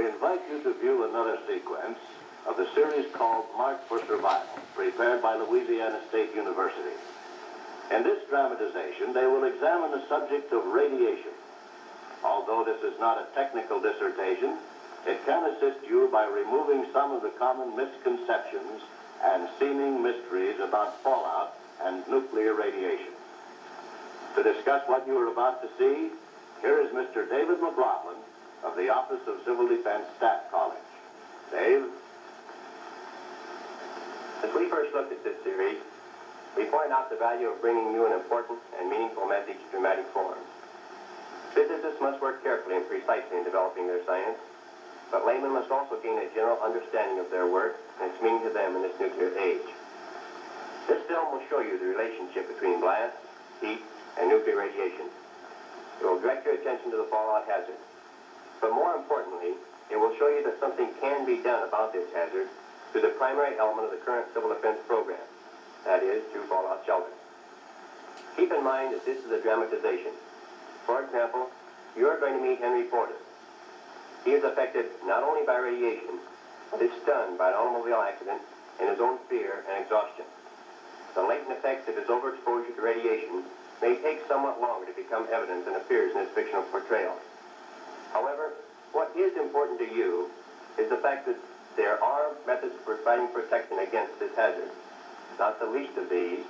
we invite you to view another sequence of the series called March for Survival, prepared by Louisiana State University. In this dramatization, they will examine the subject of radiation. Although this is not a technical dissertation, it can assist you by removing some of the common misconceptions and seeming mysteries about fallout and nuclear radiation. To discuss what you are about to see, here is Mr. David McLaughlin of the Office of Civil Defense Staff College. Dave? As we first looked at this series, we point out the value of bringing you an important and meaningful message in dramatic form. Physicists must work carefully and precisely in developing their science, but laymen must also gain a general understanding of their work and its meaning to them in this nuclear age. This film will show you the relationship between blast, heat, and nuclear radiation. It will direct your attention to the fallout hazard. But more importantly, it will show you that something can be done about this hazard through the primary element of the current civil defense program, that is, through fallout shelter. Keep in mind that this is a dramatization. For example, you are going to meet Henry Porter. He is affected not only by radiation, but is stunned by an automobile accident and his own fear and exhaustion. The latent effects of his overexposure to radiation may take somewhat longer to become evident than appears in his fictional portrayal. However, what is important to you is the fact that there are methods for providing protection against this hazard. Not the least of these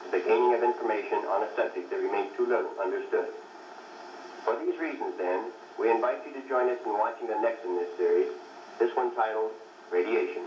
is the gaining of information on a subject that remains too little understood. For these reasons, then, we invite you to join us in watching the next in this series, this one titled Radiation.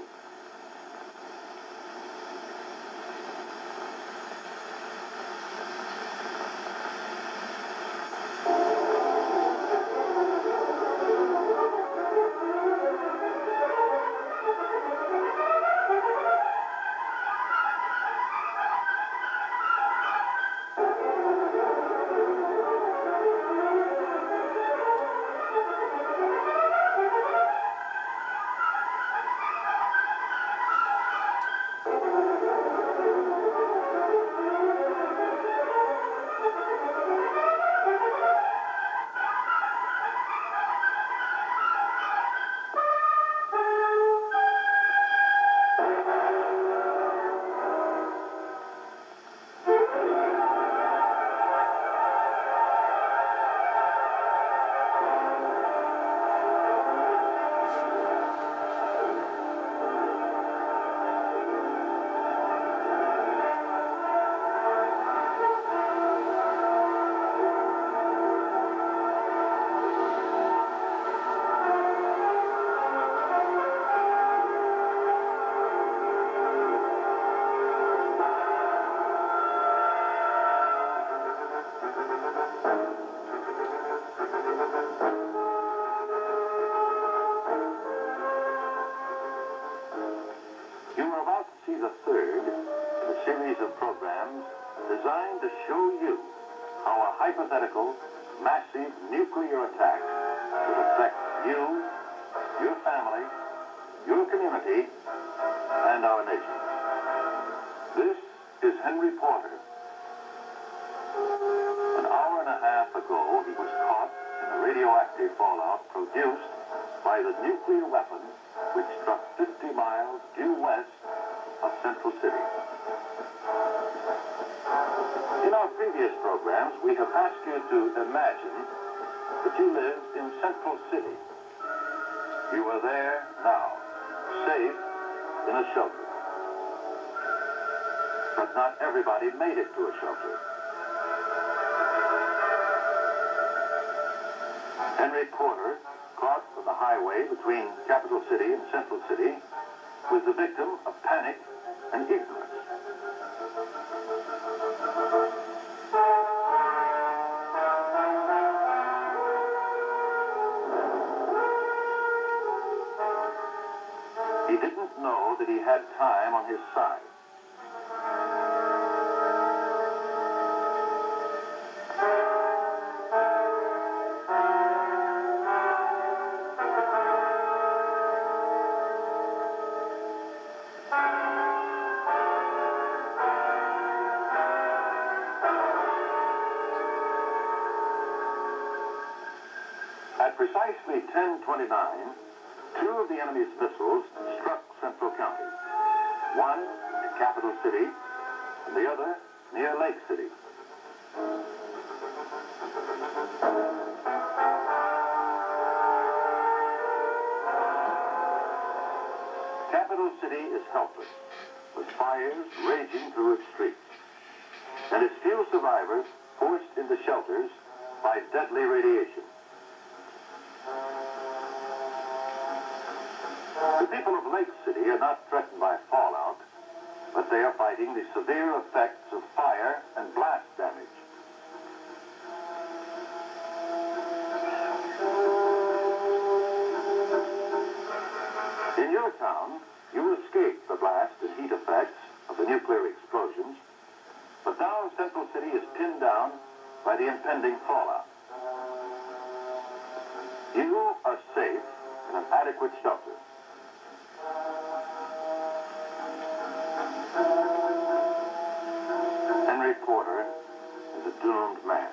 Designed to show you how a hypothetical, massive nuclear attack would affect you, your family, your community, and our nation. This is Henry Porter. An hour and a half ago, he was caught in the radioactive fallout produced by the nuclear weapon which struck 50 miles due west of Central City. In our previous programs, we have asked you to imagine that you lived in Central City. You are there now, safe in a shelter. But not everybody made it to a shelter. Henry Porter, caught on the highway between Capital City and Central City, was the victim of panic and ignorance. He didn't know that he had time on his side. At precisely 10:29, Two of the enemy's missiles struck Central County. One in Capital City, and the other near Lake City. Capital City is helpless, with fires raging through its streets, and its few survivors forced into shelters by deadly radiation. The people of Lake City are not threatened by fallout, but they are fighting the severe effects of fire and blast damage. In your town, you escaped the blast and heat effects of the nuclear explosions, but now Central City is pinned down by the impending fallout. You are safe in an adequate shelter. Henry Porter is a doomed man.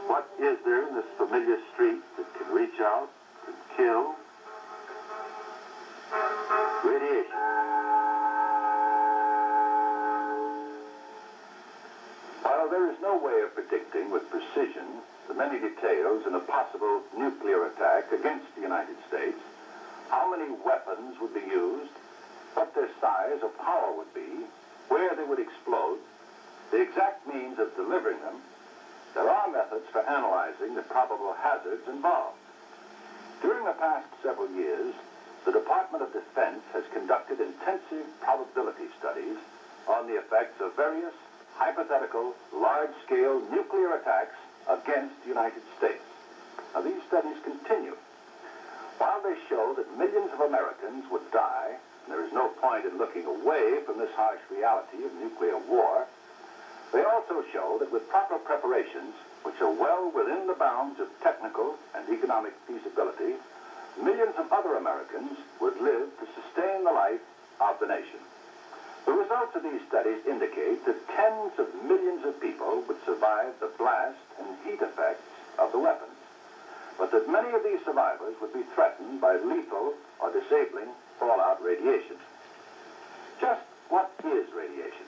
What is there in this familiar street that can reach out and kill? Radiation. While there is no way of predicting with precision the many details in a possible nuclear attack against the United States, how many weapons would be used, what their size or power would be, where they would explode, the exact means of delivering them, there are methods for analyzing the probable hazards involved. During the past several years, the Department of Defense has conducted intensive probability studies on the effects of various hypothetical, large-scale nuclear attacks against the United States. Now, these studies continue. While they show that millions of Americans would die, and there is no point in looking away from this harsh reality of nuclear war, they also show that with proper preparations, which are well within the bounds of technical and economic feasibility, millions of other Americans would live to sustain the life of the nation. The results of these studies indicate that tens of millions of people would survive the blast and heat effects of the weapons, but that many of these survivors would be threatened by lethal or disabling fallout radiation. Just what is radiation?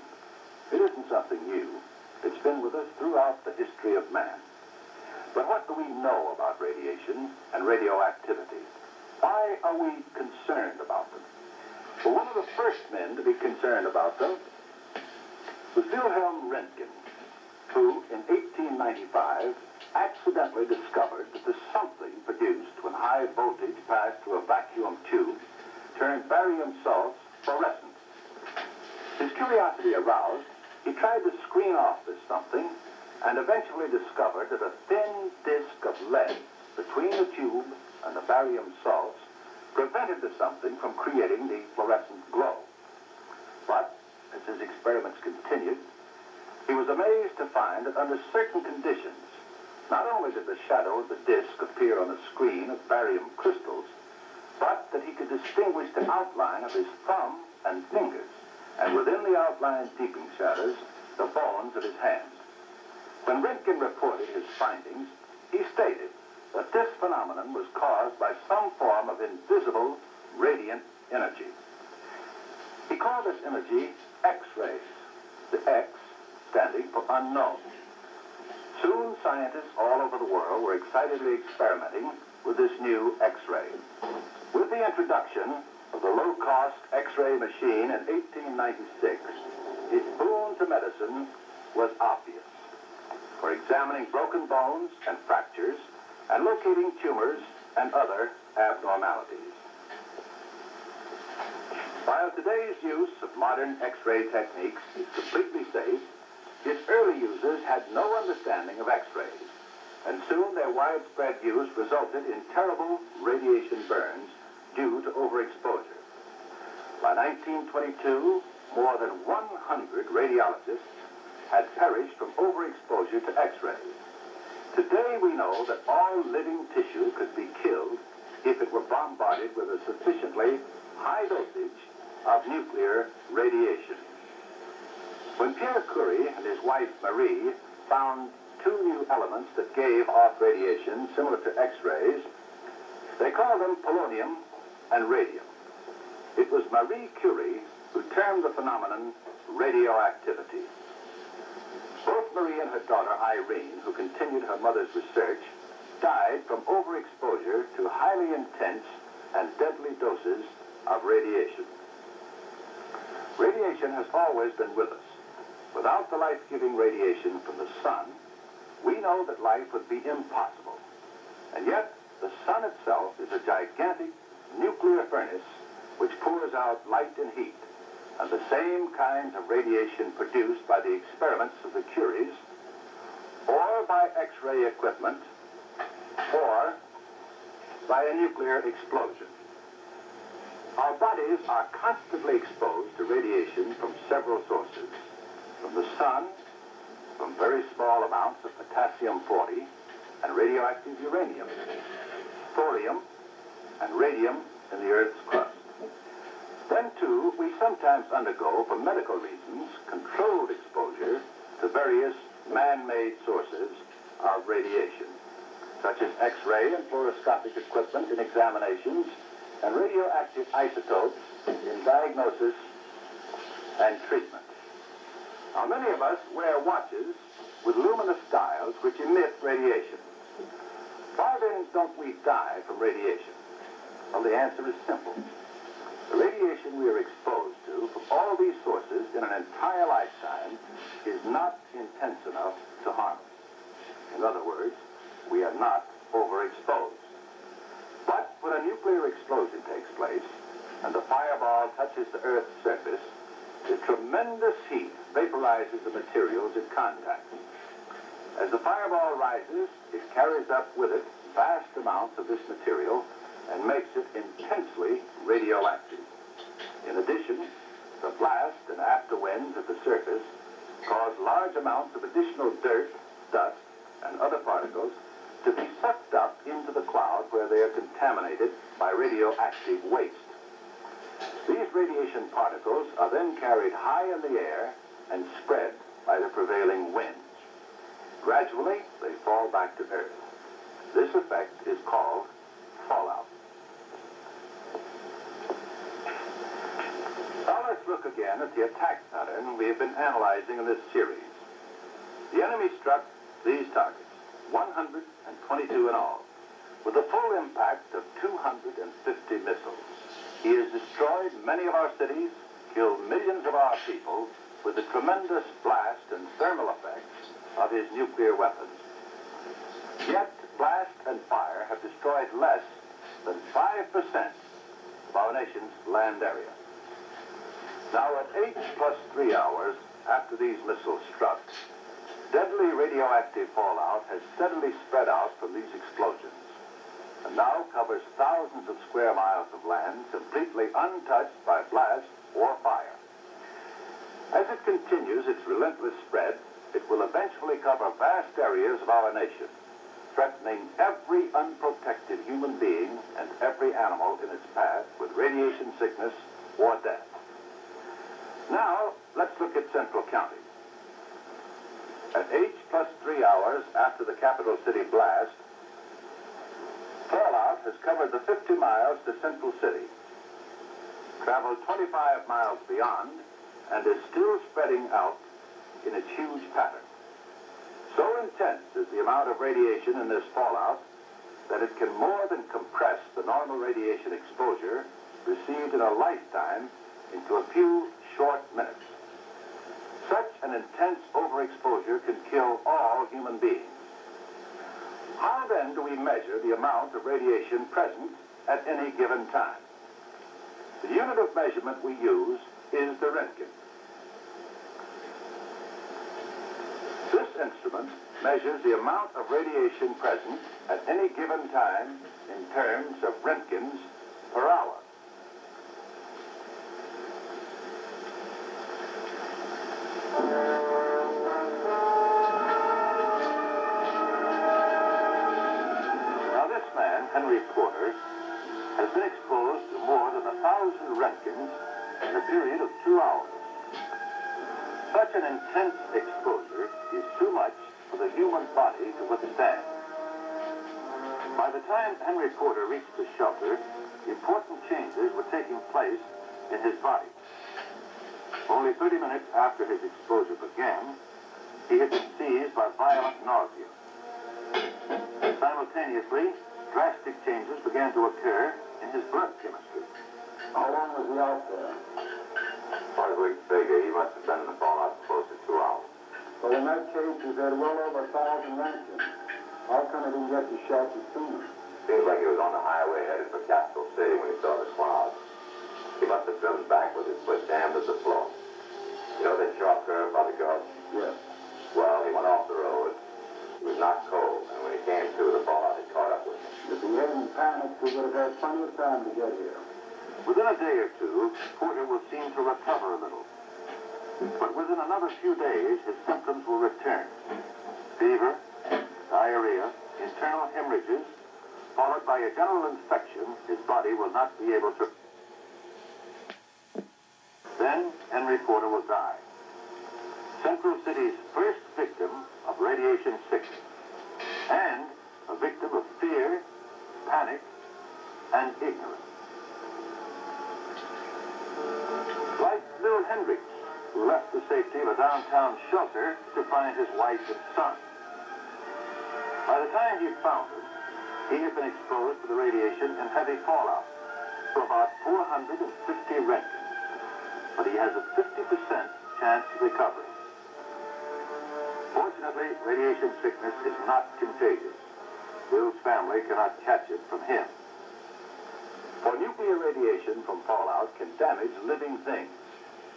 It isn't something new. It's been with us throughout the history of man. But what do we know about radiation and radioactivity? Why are we concerned about them? Well, one of the first men to be concerned about them was Wilhelm Röntgen, who in 1895 accidentally discovered that the something produced when high voltage passed through a vacuum tube turned barium salts fluorescent. His curiosity aroused, he tried to screen off this something and eventually discovered that a thin disc of lead between the tube and the barium salts prevented the something from creating the fluorescent glow. But as his experiments continued, he was amazed to find that under certain conditions, not only did the shadow of the disc appear on the screen of barium crystals, but that he could distinguish the outline of his thumb and fingers, and within the outline deepening shadows, the bones of his hands. When Röntgen reported his findings, he stated that this phenomenon was caused by some form of invisible radiant energy. He called this energy X-rays, the X standing for unknown. Soon, scientists all over the world were excitedly experimenting with this new X-ray. With the introduction of the low-cost X-ray machine in 1896, its boon to medicine was obvious. For examining broken bones and fractures and locating tumors and other abnormalities. While today's use of modern X-ray techniques is completely safe, its early users had no understanding of X-rays, and soon their widespread use resulted in terrible radiation burns due to overexposure. By 1922, more than 100 radiologists had perished from overexposure to X-rays. Today we know that all living tissue could be killed if it were bombarded with a sufficiently high dosage of nuclear radiation. When Pierre Curie and his wife Marie found two new elements that gave off radiation similar to X-rays, they called them polonium and radium. It was Marie Curie who termed the phenomenon radioactivity. Both Marie and her daughter Irene, who continued her mother's research, died from overexposure to highly intense and deadly doses of radiation. Radiation has always been with us. Without the life-giving radiation from the sun, we know that life would be impossible. And yet, the sun itself is a gigantic nuclear furnace which pours out light and heat, and the same kinds of radiation produced by the experiments of the Curies, or by X-ray equipment, or by a nuclear explosion. Our bodies are constantly exposed to radiation from several sources. From the sun, from very small amounts of potassium-40 and radioactive uranium, thorium, and radium in the Earth's crust. Then, too, we sometimes undergo, for medical reasons, controlled exposure to various man-made sources of radiation, such as X-ray and fluoroscopic equipment in examinations, and radioactive isotopes in diagnosis and treatment. Now, many of us wear watches with luminous dials which emit radiation. Why then don't we die from radiation? Well, the answer is simple. The radiation we are exposed to from all these sources in an entire lifetime is not intense enough to harm us. In other words, we are not overexposed. But when a nuclear explosion takes place and the fireball touches the Earth's surface, the tremendous heat vaporizes the materials it contacts. As the fireball rises, it carries up with it vast amounts of this material and makes it intensely radioactive. In addition, the blast and afterwinds at the surface cause large amounts of additional dirt, dust, and other particles to be sucked up into the cloud where they are contaminated by radioactive waste. These radiation particles are then carried high in the air and spread by the prevailing winds. Gradually, they fall back to Earth. This effect is called fallout. Now let's look again at the attack pattern we have been analyzing in this series. The enemy struck these targets, 122 in all, with a full impact of 250 missiles. He has destroyed many of our cities, killed millions of our people with the tremendous blast and thermal effects of his nuclear weapons. Yet, blast and fire have destroyed less than 5% of our nation's land area. Now, at 8+3 hours after these missiles struck, deadly radioactive fallout has steadily spread out from these explosions and now covers thousands of square miles of land completely untouched by blast or fire. As it continues its relentless spread, it will eventually cover vast areas of our nation, threatening every unprotected human being and every animal in its path with radiation sickness or death. Now, let's look at Central County. At 8+3 hours after the capital city blast, fallout has covered the 50 miles to Central City, traveled 25 miles beyond, and is still spreading out in its huge pattern. So intense is the amount of radiation in this fallout that it can more than compress the normal radiation exposure received in a lifetime into a few short minutes. Such an intense overexposure can kill all human beings. How then do we measure the amount of radiation present at any given time? The unit of measurement we use is the Röntgen. This instrument measures the amount of radiation present at any given time in terms of Röntgens per hour. Now this man, Henry Porter, has been exposed to more than 1,000 Röntgens in a period of 2 hours. Such an intense exposure is too much for the human body to withstand. By the time Henry Porter reached the shelter, important changes were taking place in his body. Only 30 minutes after his exposure began, he had been seized by violent nausea. Simultaneously, drastic changes began to occur in his blood chemistry. How long was he out there? 5 weeks figure, he must have been in the fallout for close to 2 hours. Well, in that case, he's had well over 1,000 Röntgens. How come he didn't get to shelter sooner? Seems like he was on the highway headed for Capital City when he saw the clouds. He must have driven back with his foot jammed at the floor. You know that sharp curve by the gulch? Yes. Well, he went off the road. He was not cold, and when he came to, the fallout had caught up with him. If he hadn't panicked, he would have had plenty of time to get here. Within a day or two, Porter will seem to recover a little. But within another few days, his symptoms will return. Fever, diarrhea, internal hemorrhages, followed by a general infection his body will not be able to. Then Henry Porter will die. Central City's first victim of radiation sickness, and a victim of fear, panic, and ignorance. Like Bill Hendricks, who left the safety of a downtown shelter to find his wife and son. By the time he found them, he had been exposed to the radiation and heavy fallout for about 450 Röntgens, but he has a 50% chance of recovery. Fortunately, radiation sickness is not contagious. Bill's family cannot catch it from him. For nuclear radiation from fallout can damage living things,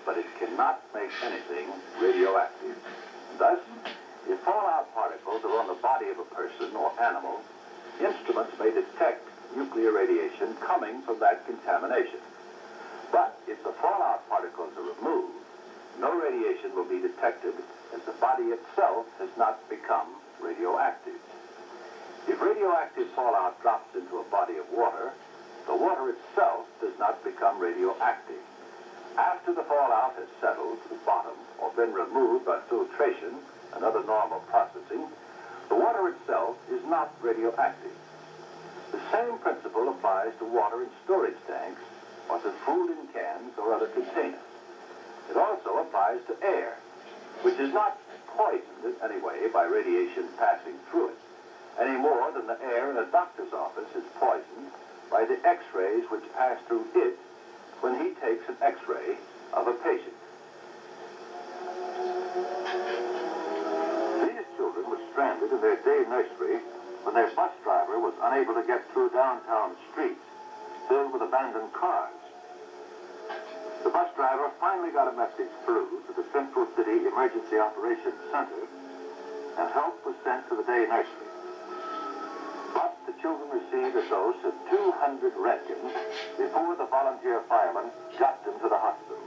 but it cannot make anything radioactive. Thus, if fallout particles are on the body of a person or animal, instruments may detect nuclear radiation coming from that contamination. But if the fallout particles are removed, no radiation will be detected, as the body itself has not become radioactive. If radioactive fallout drops into a body of water, the water itself does not become radioactive. After the fallout has settled to the bottom or been removed by filtration and other normal processing, the water itself is not radioactive. The same principle applies to water in storage tanks or to food in cans or other containers. It also applies to air, which is not poisoned in any way by radiation passing through it, any more than the air in a doctor's office is poisoned by the X-rays which pass through it when he takes an X-ray of a patient. These children were stranded in their day nursery when their bus driver was unable to get through downtown streets filled with abandoned cars. The bus driver finally got a message through to the Central City Emergency Operations Center, and help was sent to the day nursery. But the children received a dose of 200 Röntgens before the volunteer firemen got them to the hospital.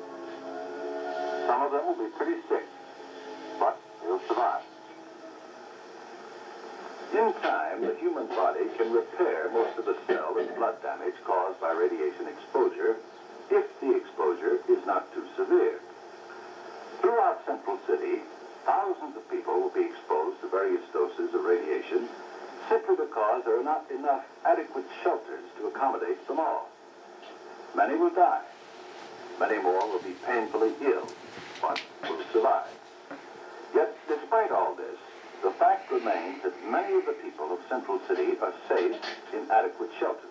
Some of them will be pretty sick, but they'll survive. In time, the human body can repair most of the cell and blood damage caused by radiation exposure if the exposure is not too severe. Throughout Central City, thousands of people will be exposed to various doses of radiation simply because there are not enough adequate shelters to accommodate them all. Many will die. Many more will be painfully ill, but will survive. Yet, despite all this, the fact remains that many of the people of Central City are safe in adequate shelters.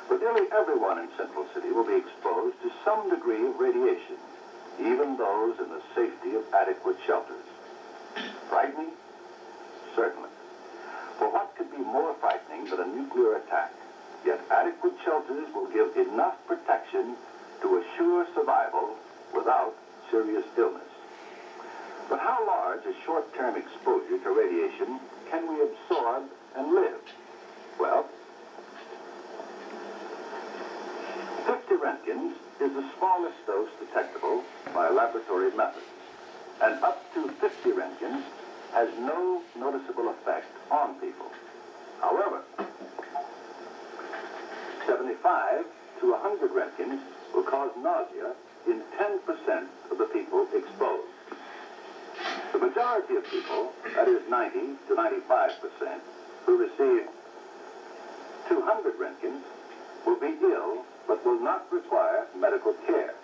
But nearly everyone in Central City will be exposed to some degree of radiation, even those in the safety of adequate shelters. Frightening? Certainly. For what could be more frightening than a nuclear attack? Yet adequate shelters will give enough protection to assure survival without serious illness. But how large a short-term exposure to radiation can we absorb and live? Well, 50 roentgens is the smallest dose detectable by laboratory methods, and up to 50 roentgens has no noticeable effect on people. However, 75 to 100 roentgens will cause nausea in 10% of the people exposed. The majority of people, that is 90 to 95%, who receive 200 roentgens will be ill but will not require medical care.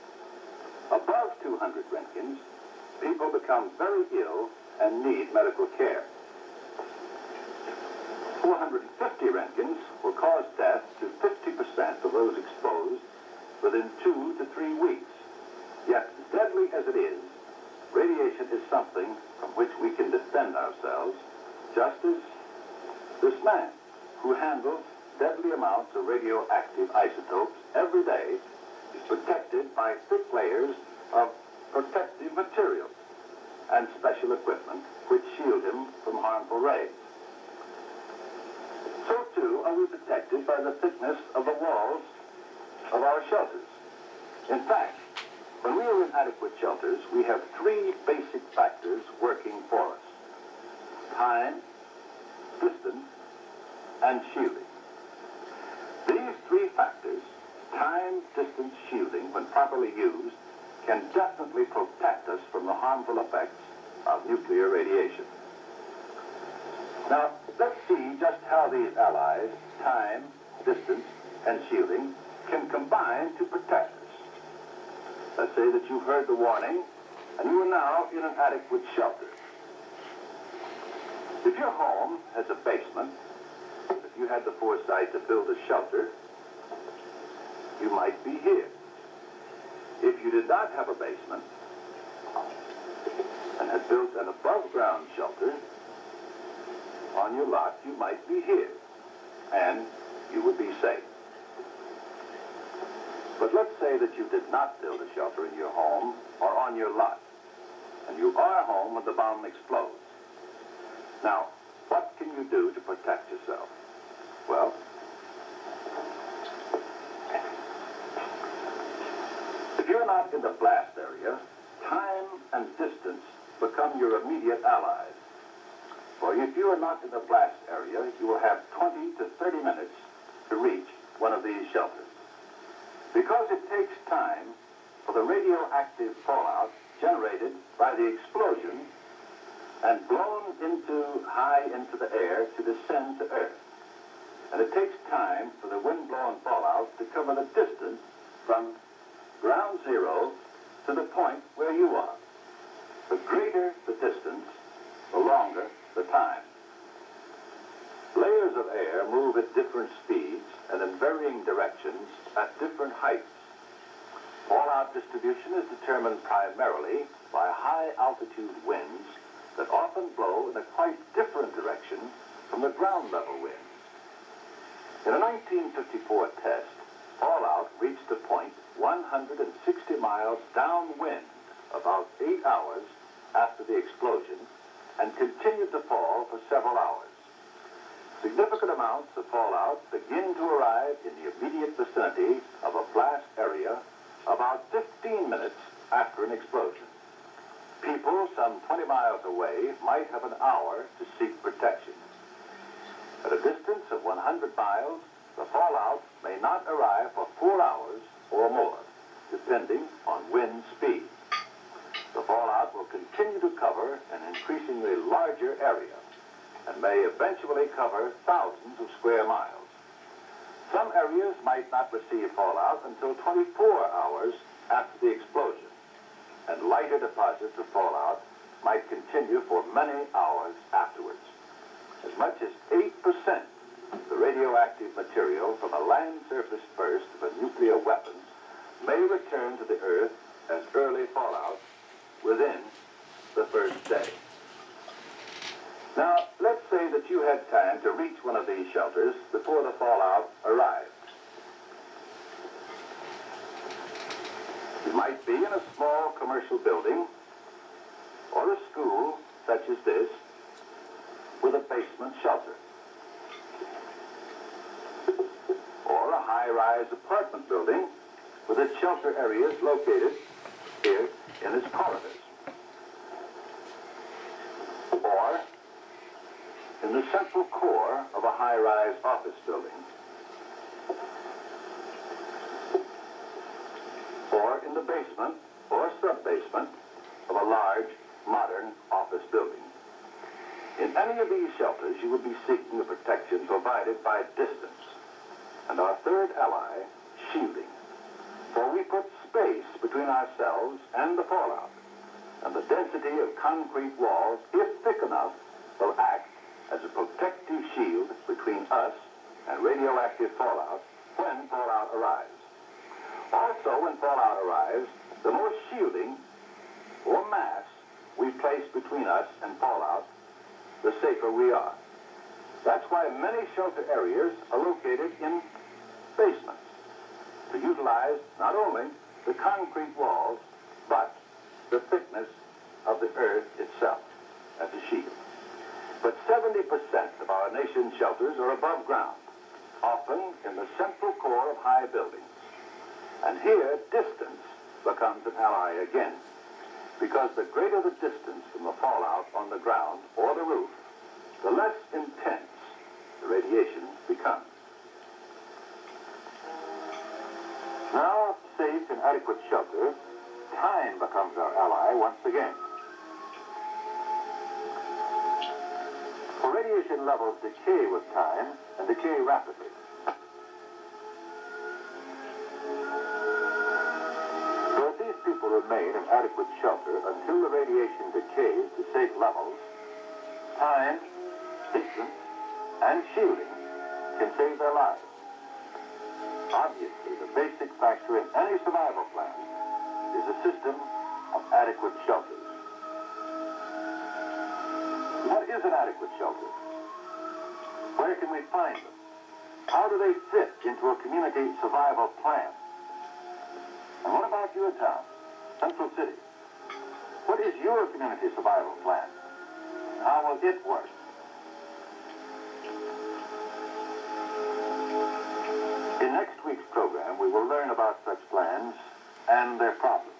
Above 200 roentgens, people become very ill and need medical care. 450 roentgens will cause death to 50% of those exposed within 2 to 3 weeks. Yet, as deadly as it is, radiation is something from which we can defend ourselves, just as this man, who handles deadly amounts of radioactive isotopes every day, is protected by thick layers of protective materials and special equipment which shield him from harmful rays. So too are we protected by the thickness of the walls of our shelters. In fact, when we are in adequate shelters, we have 3 basic factors working for us: time, distance, and shielding. These 3 factors, time, distance, shielding, when properly used, can definitely protect us from the harmful effects of nuclear radiation. Now, let's see just how these allies, time, distance, and shielding, can combine to protect us. Let's say that you've heard the warning, and you are now in an adequate shelter. If your home has a basement, if you had the foresight to build a shelter, you might be here. If you did not have a basement and had built an above-ground shelter on your lot, you might be here, and you would be safe. But let's say that you did not build a shelter in your home or on your lot, and you are home when the bomb explodes. Now, what can you do to protect yourself? Well, if you're not in the blast area, time and distance become your immediate allies. For if you are not in the blast area, you will have 20 to 30 minutes to reach one of these shelters. Because it takes time for the radioactive fallout generated by the explosion and blown high into the air to descend to Earth. And it takes time for the wind-blown fallout to cover the distance from ground zero to the point where you are. The greater the distance, the longer the time. Layers of air move at different speeds and in varying directions at different heights. Fallout distribution is determined primarily by high-altitude winds that often blow in a quite different direction from the ground-level winds. In a 1954 test, fallout reached a point 160 miles downwind about 8 hours after the explosion and continued to fall for several hours. Significant amounts of fallout begin to arrive in the immediate vicinity of a blast area about 15 minutes after an explosion. People some 20 miles away might have an hour to seek protection. At a distance of 100 miles, the fallout may not arrive for 4 hours or more, depending on wind speed. The fallout will continue to cover an increasingly larger area and may eventually cover thousands of square miles. Some areas might not receive fallout until 24 hours after the explosion, and lighter deposits of fallout might continue for many hours afterwards. As much as 8% of the radioactive material from a land surface burst of a nuclear weapon may return to the Earth as early fallout within the first day. Now, let's say that you had time to reach one of these shelters before the fallout arrived. You might be in a small commercial building or a school such as this with a basement shelter, or a high-rise apartment building with its shelter areas located here in its corridors, or in the central core of a high-rise office building, or in the basement or sub-basement of a large, modern office building. In any of these shelters, you would be seeking the protection provided by distance, and our third ally, shielding. For we put space between ourselves and the fallout, and the density of concrete walls, if thick enough, will act as a protective shield between us and radioactive fallout when fallout arrives. Also, when fallout arrives, the more shielding or mass we place between us and fallout, the safer we are. That's why many shelter areas are located in basements, to utilize not only the concrete walls, but the thickness of the earth itself as a shield. But 70% of our nation's shelters are above ground, often in the central core of high buildings. And here, distance becomes an ally again, because the greater the distance from the fallout on the ground or the roof, the less intense the radiation becomes. Now, safe and adequate shelter, time becomes our ally once again. For radiation levels decay with time, and decay rapidly. So if these people remain in adequate shelter until the radiation decays to safe levels, time, distance, and shielding can save their lives. Obviously, the basic factor in any survival plan is a system of adequate shelters. What is an adequate shelter? Where can we find them? How do they fit into a community survival plan? And what about your town, Central City? What is your community survival plan? How will it work? In next week's program, we will learn about such plans and their problems.